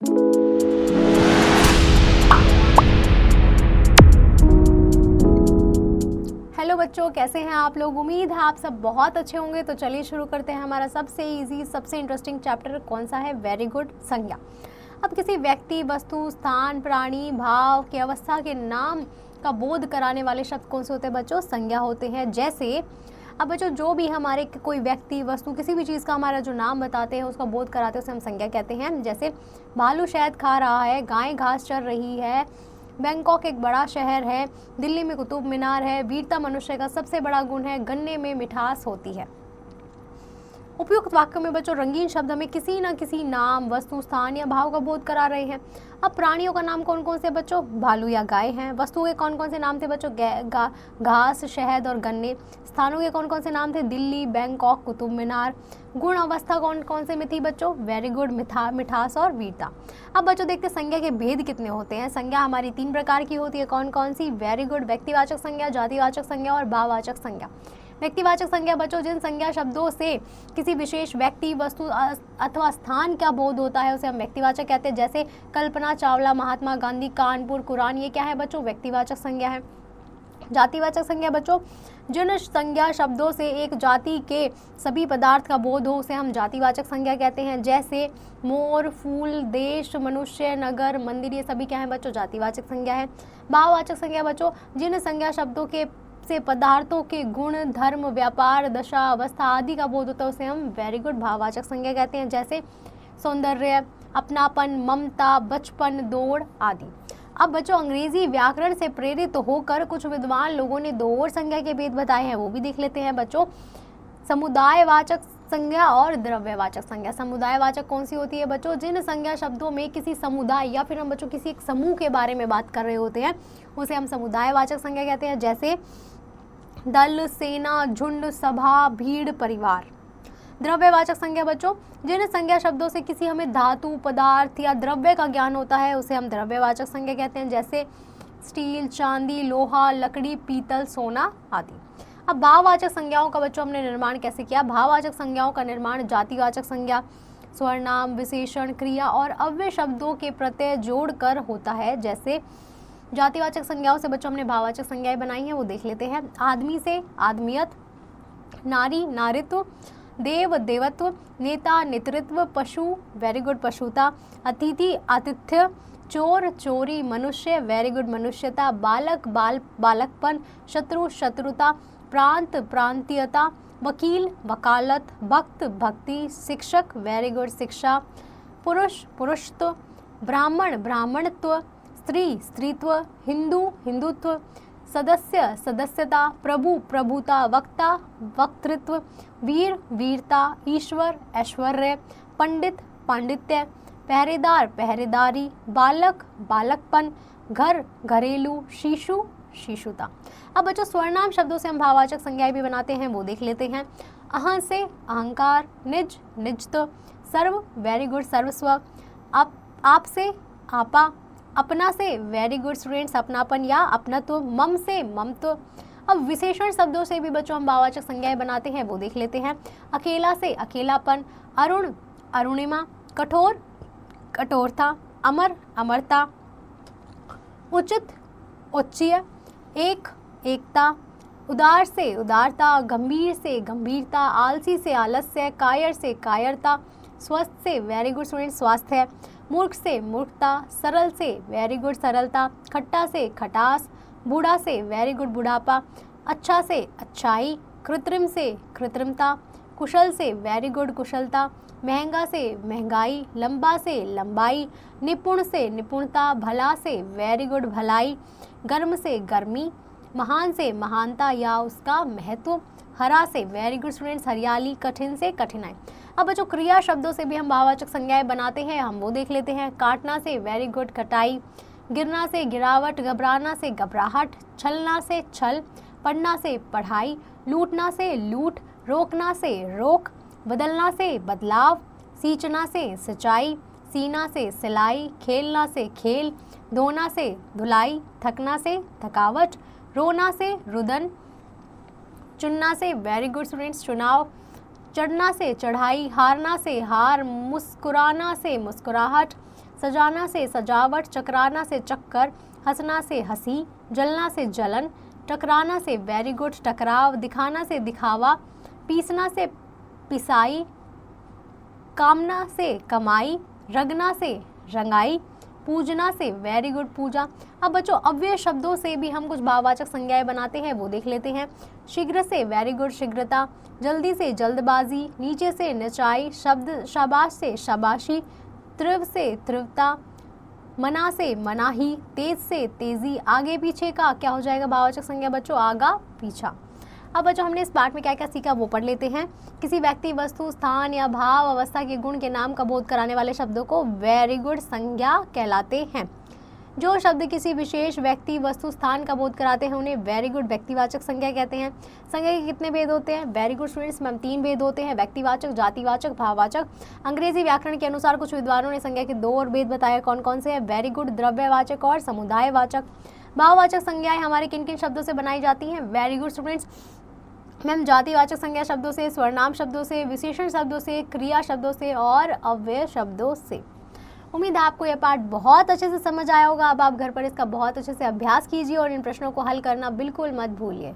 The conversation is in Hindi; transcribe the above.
हेलो बच्चों, कैसे हैं आप लोग। उम्मीद है आप सब बहुत अच्छे होंगे। तो चलिए शुरू करते हैं हमारा सबसे इजी, सबसे इंटरेस्टिंग चैप्टर। कौन सा है? वेरी गुड, संज्ञा। अब किसी व्यक्ति, वस्तु, स्थान, प्राणी, भाव की अवस्था के नाम का बोध कराने वाले शब्द कौन से होते हैं बच्चों? संज्ञा होते हैं। जैसे अब बच्चों, जो भी हमारे कोई व्यक्ति, वस्तु, किसी भी चीज़ का हमारा जो नाम बताते हैं, उसका बोध कराते हैं, उसे हम संज्ञा कहते हैं। जैसे भालू शहद खा रहा है, गाय घास चर रही है, बैंकॉक एक बड़ा शहर है, दिल्ली में कुतुब मीनार है, वीरता मनुष्य का सबसे बड़ा गुण है, गन्ने में मिठास होती है। उपयुक्त वाक्यों में बच्चों रंगीन शब्द हमें किसी न किसी नाम, वस्तु, स्थान या भाव का बोध करा रहे हैं। अब प्राणियों का नाम कौन कौन से बच्चों? भालू या गाय हैं। वस्तुओं के कौन कौन से नाम थे बच्चों? घास, शहद और गन्ने। स्थानों के कौन कौन से नाम थे? दिल्ली, बैंकॉक, कुतुब मीनार। गुण अवस्था कौन कौन से में थी बच्चों? वेरी गुड, मिठास और वीरता। अब बच्चों देखते हैं संज्ञा के भेद कितने होते हैं। संज्ञा हमारी 3 प्रकार की होती है। कौन कौन सी? वेरी गुड, व्यक्तिवाचक संज्ञा, जातिवाचक संज्ञा और भाववाचक संज्ञा। व्यक्तिवाचक संज्ञा बच्चों जिन संज्ञा शब्दों से किसी विशेष व्यक्ति, वस्तु अथवा स्थान का बोध होता है, उसे हम व्यक्तिवाचक कहते हैं। जैसे कल्पना चावला, महात्मा गांधी, कानपुर, कुरान, ये क्या है बच्चों? व्यक्तिवाचक संज्ञा है। जातिवाचक संज्ञा बच्चों जिन संज्ञा शब्दों से एक जाति के सभी पदार्थ का बोध हो, उसे हम जातिवाचक संज्ञा कहते हैं। जैसे मोर, फूल, देश, मनुष्य, नगर, मंदिर, ये सभी क्या है बच्चों? जातिवाचक संज्ञा है। भाववाचक संज्ञा बच्चों जिन संज्ञा शब्दों के से पदार्थों के गुण, धर्म, व्यापार, दशा, अवस्था आदि का बोध होता है, उसे हम वेरी गुड भाववाचक संज्ञा कहते हैं। जैसे सौंदर्य, अपनापन, ममता, बचपन, दौड़ आदि। अब बच्चों अंग्रेजी व्याकरण से प्रेरित होकर कुछ विद्वान लोगों ने 2 और संज्ञा के भेद बताए हैं, वो भी देख लेते हैं बच्चों। समुदायवाचक संज्ञा और द्रव्यवाचक संज्ञा। समुदायवाचक कौन सी होती है बच्चों? जिन संज्ञा शब्दों में किसी समुदाय या फिर हम बच्चों किसी एक समूह के बारे में बात कर रहे होते हैं, उसे हम समुदायवाचक संज्ञा कहते हैं। जैसे दल, सेना, झुंड, सभा, भीड़, परिवार। द्रव्यवाचक संज्ञा बच्चों जिन संज्ञा शब्दों से किसी हमें धातु, पदार्थ या द्रव्य का ज्ञान होता है, उसे हम द्रव्यवाचक संज्ञा कहते हैं। जैसे स्टील, चांदी, लोहा, लकड़ी, पीतल, सोना आदि। अब भाववाचक संज्ञाओं का बच्चों हमने निर्माण कैसे किया? भाववाचक संज्ञाओं का निर्माण जातिवाचक संज्ञा, स्वर्नाम, विशेषण, क्रिया और अव्यय शब्दों के प्रत्यय जोड़कर होता है। जैसे जातिवाचक संज्ञाओं से बच्चों हमने भाववाचक संज्ञाएं बनाई हैं, वो देख लेते हैं। आदमी से आदमियत, नारी नारित्व, देव देवत्व, नेता नेतृत्व, पशु वेरी गुड पशुता, अतिथि आतिथ्य, चोर चोरी, मनुष्य वेरी गुड मनुष्यता, बालक बालकपन, शत्रु शत्रुता, प्रांत प्रांतीयता, वकील वकालत, भक्त भक्ति, शिक्षक वेरी गुड शिक्षा, पुरुष पुरुषत्व, ब्राह्मण ब्राह्मणत्व, स्त्री स्त्रीत्व, हिंदू हिंदुत्व, सदस्य सदस्यता, प्रभु प्रभुता, वक्ता वक्तृत्व, वीर वीरता, ईश्वर ऐश्वर्य, पंडित पांडित्य, पहरेदार पहरेदारी, बालक बालकपन, घर घरेलू, शिशु शिशुता। अब बच्चों स्वर्नाम शब्दों से हम भाववाचक संज्ञाएं भी बनाते हैं, वो देख लेते हैं। अहं से अहंकार, निज निजत्व, सर्व वेरी गुड सर्वस्व, आप से आपा, अपना से वेरी गुड स्टूडेंट्स अपनापन या अपनत्व, मम से ममत्व। अब विशेषण शब्दों से भी बच्चों हम भाववाचक संज्ञाएं बनाते हैं, वो देख लेते हैं। अकेला से अकेलापन, अरुण अरुणिमा, कठोर कठोरता, अमर अमरता, उचित औचित्य, एक एकता, उदार से उदारता, गंभीर से गंभीरता, आलसी से आलस्य, कायर से कायरता, स्वस्थ से वेरी गुड स्टूडेंट स्वास्थ्य, मूर्ख से मूर्खता, सरल से वेरी गुड सरलता, खट्टा से खटास, बूढ़ा से वेरी गुड बुढ़ापा, अच्छा से अच्छाई, कृत्रिम से कृत्रिमता, कुशल से वेरी गुड कुशलता, महंगा से महंगाई, लंबा से लंबाई, निपुण से निपुणता, भला से वेरी गुड भलाई, गर्म से गर्मी, महान से महानता या उसका महत्व, हरा से वेरी गुड स्टूडेंट्स हरियाली, कठिन से कठिनाई। अब बच्चों क्रिया शब्दों से भी हम भाववाचक संज्ञाएं बनाते हैं, हम वो देख लेते हैं। काटना से वेरी गुड कटाई, गिरना से गिरावट, घबराना से घबराहट, छलना से छल, पढ़ना से पढ़ाई, लूटना से लूट, रोकना से रोक, बदलना से बदलाव, सींचना से सिंचाई, सीना से सिलाई, खेलना से खेल, धोना से धुलाई, थकना से थकावट, रोना से रुदन, चुनना से वेरी गुड स्टूडेंट्स चुनाव, चढ़ना से चढ़ाई, हारना से हार, मुस्कुराना से मुस्कुराहट, सजाना से सजावट, चकराना से चक्कर, हंसना से हंसी, जलना से जलन, टकराना से वेरी गुड टकराव, दिखाना से दिखावा, पीसना से पिसाई, कामना से कमाई, रंगना से रंगाई, पूजना से वेरी गुड पूजा। अब बच्चों अव्यय शब्दों से भी हम कुछ भाववाचक संज्ञाएं बनाते हैं, वो देख लेते हैं। शीघ्र से वेरी गुड शीघ्रता, जल्दी से जल्दबाजी, नीचे से नीचाई, शब्द शाबाश से शाबाशी, तीव्र से तीव्रता, मना से मनाही, तेज से तेजी, आगे पीछे का क्या हो जाएगा भाववाचक संज्ञा बच्चों, आगा पीछा। अब बच्चों हमने इस पार्ट में क्या क्या सीखा वो पढ़ लेते हैं। किसी व्यक्ति, वस्तु, स्थान या भाव अवस्था के गुण के नाम का बोध कराने वाले शब्दों को वेरी गुड संज्ञा कहलाते हैं। जो शब्द किसी विशेष व्यक्ति, वस्तु, स्थान का बोध कराते हैं उन्हें वेरी गुड व्यक्तिवाचक संज्ञा कहते हैं। संज्ञा के कितने भेद होते हैं? वेरी गुड स्टूडेंट्स मैम 3 भेद होते हैं, व्यक्तिवाचक, जातिवाचक, भाववाचक। अंग्रेजी व्याकरण के अनुसार कुछ विद्वानों ने संज्ञा के 2 और भेद बताया, कौन कौन से हैं? वेरी गुड द्रव्यवाचक और समुदायवाचक। भाववाचक संज्ञाएं हमारे किन किन शब्दों से बनाई जाती हैं? वेरी गुड स्टूडेंट्स मैम जातिवाचक संज्ञा शब्दों से, स्वर्णाम शब्दों से, विशेषण शब्दों से, क्रिया शब्दों से और अव्यय शब्दों से। उम्मीद है आपको यह पाठ बहुत अच्छे से समझ आया होगा। अब आप घर पर इसका बहुत अच्छे से अभ्यास कीजिए और इन प्रश्नों को हल करना बिल्कुल मत भूलिए।